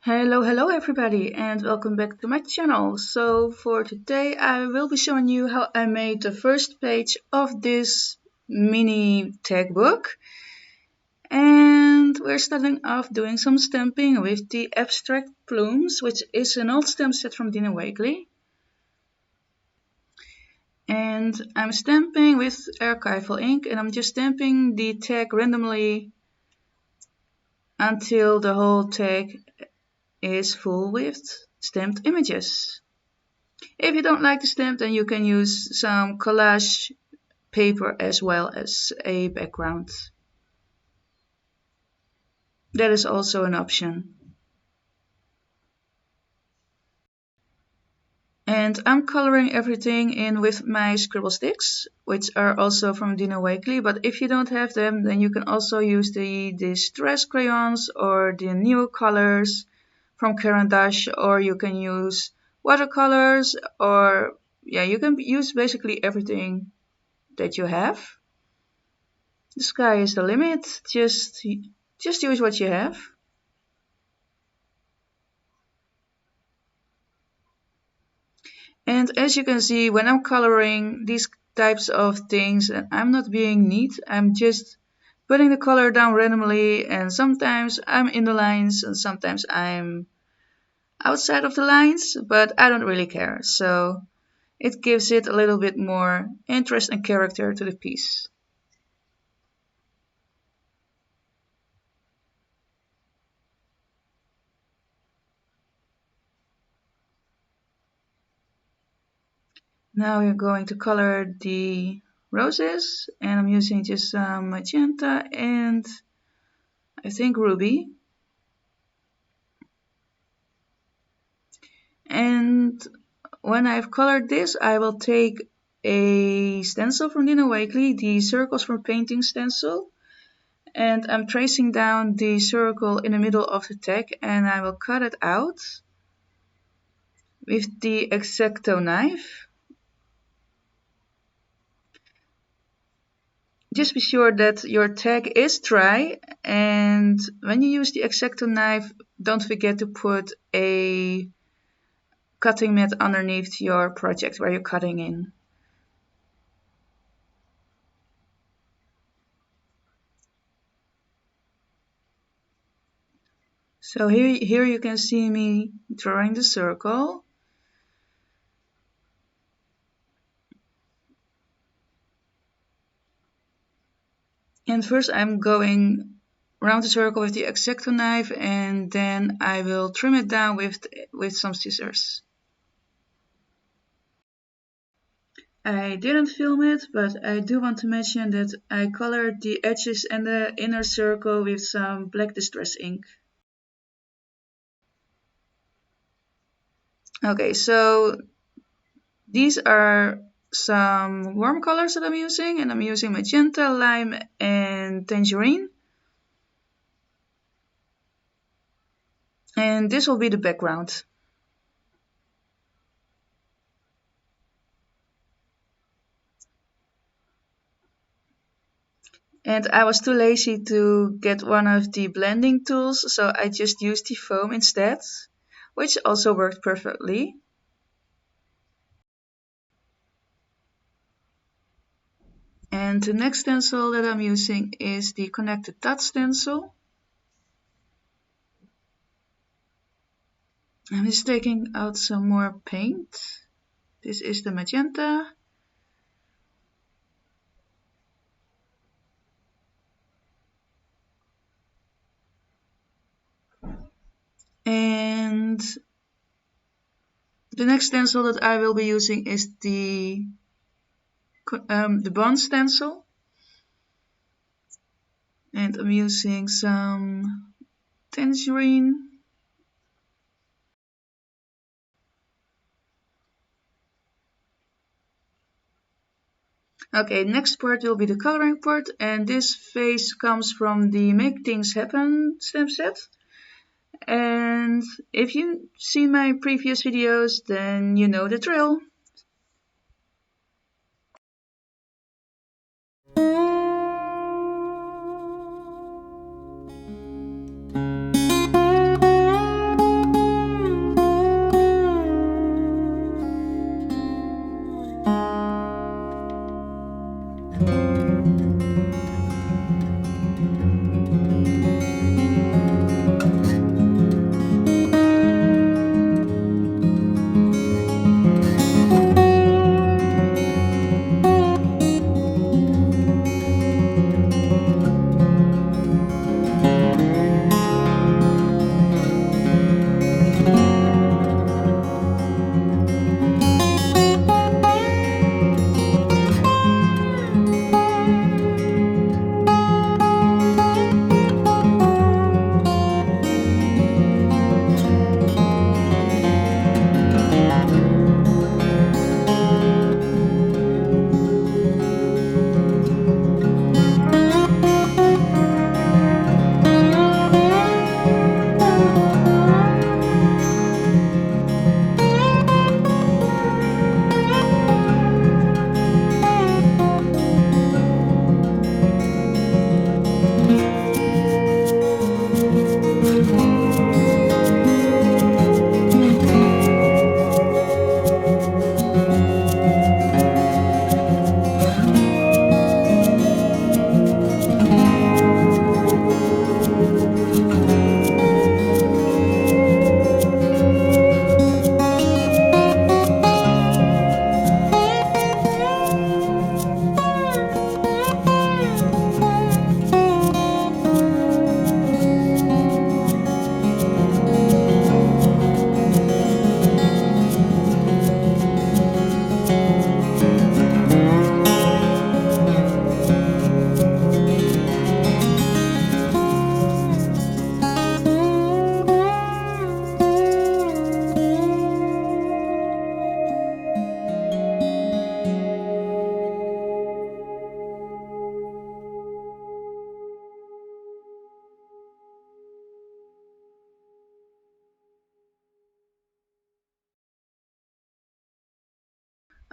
Hello everybody and welcome back to my channel. So for today I will be showing you how I made the first page of this mini tag book. And we're starting off doing some stamping with the abstract plumes, which is an old stamp set from Dina Wakley. And I'm stamping with Archival ink, and I'm just stamping the tag randomly until the whole tag is full with stamped images. If you don't like the stamp, then you can use some collage paper as well as a background. That is also an option. And I'm coloring everything in with my scribble sticks, which are also from Dina Wakley. But if you don't have them, then you can also use the distress crayons or the new colors from Caran d'Ache, or you can use watercolors, or yeah, you can use basically everything that you have. The sky is the limit. Just use what you have. And as you can see, when I'm coloring these types of things, I'm not being neat. I'm just putting the color down randomly, and sometimes I'm in the lines and sometimes I'm outside of the lines, but I don't really care. So it gives it a little bit more interest and character to the piece. Now we're going to color the roses, and I'm using just some magenta and I think ruby. And when I've colored this, I will take a stencil from Dina Wakley, the Circles from Painting stencil, and I'm tracing down the circle in the middle of the tag, and I will cut it out with the X-Acto knife. Just be sure that your tag is dry, and when you use the X-Acto knife, don't forget to put a cutting mat underneath your project where you're cutting in. So here you can see me drawing the circle. And first I'm going around the circle with the X-Acto knife, and then I will trim it down with some scissors. I didn't film it, but I do want to mention that I colored the edges and the inner circle with some black distress ink. Okay, so these are some warm colors that I'm using, and I'm using magenta, lime, and tangerine. And this will be the background. And I was too lazy to get one of the blending tools, so I just used the foam instead, which also worked perfectly. And the next stencil that I'm using is the connected dot stencil. I'm just taking out some more paint. This is the magenta. And the next stencil that I will be using is the bond stencil. And I'm using some tangerine. Okay, next part will be the coloring part, and this face comes from the Make Things Happen stamp set. And if you've seen my previous videos, then you know the drill.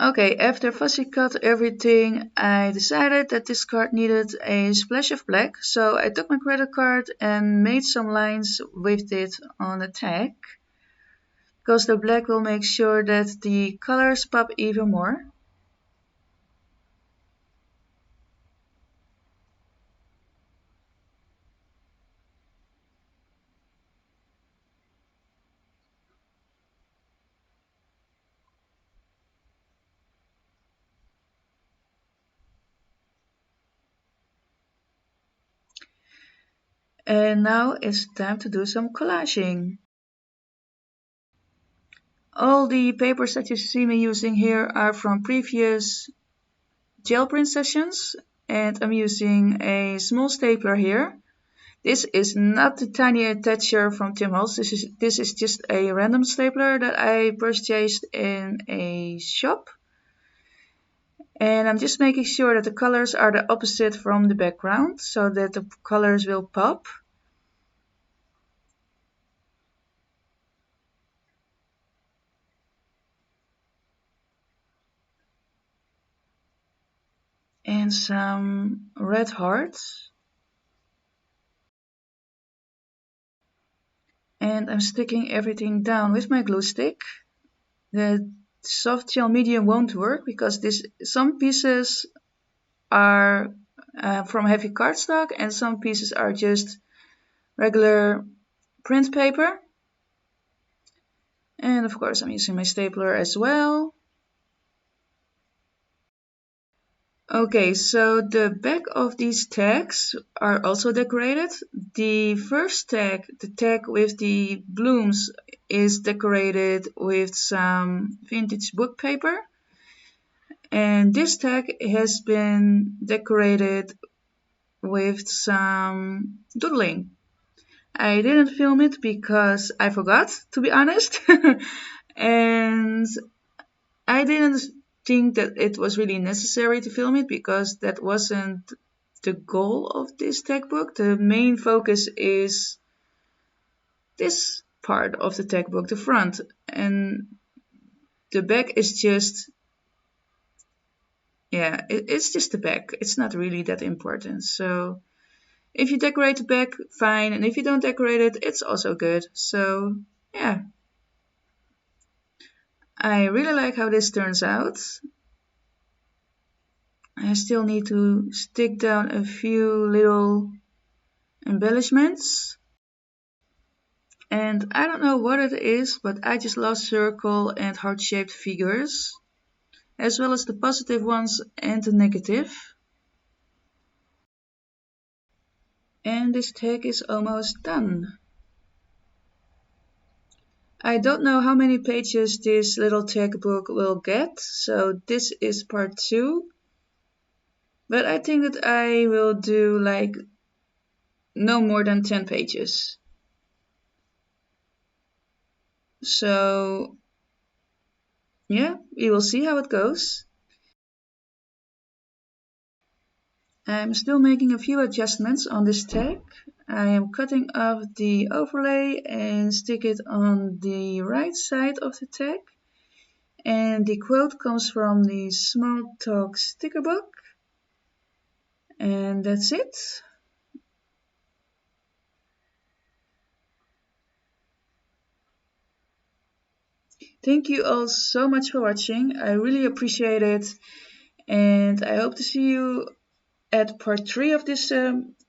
Okay, after fussy cut everything, I decided that this card needed a splash of black, so I took my credit card and made some lines with it on the tag, because the black will make sure that the colors pop even more. And now it's time to do some collaging. All the papers that you see me using here are from previous gel print sessions, and I'm using a small stapler here. This is not the tiny attacher from Tim Holtz. This is just a random stapler that I purchased in a shop. And I'm just making sure that the colors are the opposite from the background so that the colors will pop. And some red hearts. And I'm sticking everything down with my glue stick. The soft gel medium won't work because some pieces are from heavy cardstock and some pieces are just regular print paper. And of course I'm using my stapler as well. Okay, so the back of these tags are also decorated. The first tag, the tag with the blooms, is decorated with some vintage book paper. And this tag has been decorated with some doodling. I didn't film it because I forgot, to be honest. And I didn't think that it was really necessary to film it because that wasn't the goal of this textbook. The main focus is this part of the textbook, the front, and the back is just, yeah, it's just the back. It's not really that important. So if you decorate the back, fine, and if you don't decorate it, it's also good. So yeah, I really like how this turns out. I still need to stick down a few little embellishments. And I don't know what it is, but I just love circle and heart-shaped figures, as well as the positive ones and the negative. And this tag is almost done. I don't know how many pages this little tag book will get, so this is part 2. But I think that I will do like no more than 10 pages. So yeah, we will see how it goes. I'm still making a few adjustments on this tag. I am cutting off the overlay and stick it on the right side of the tag. And the quote comes from the Small Talk stickerbook. And that's it. Thank you all so much for watching. I really appreciate it. And I hope to see you at part 3 of this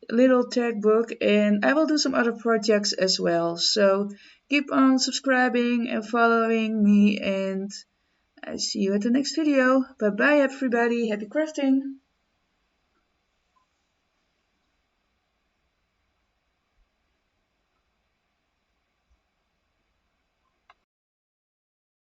little tag book. And I will do some other projects as well. So keep on subscribing and following me. And I see you at the next video. Bye bye everybody. Happy crafting.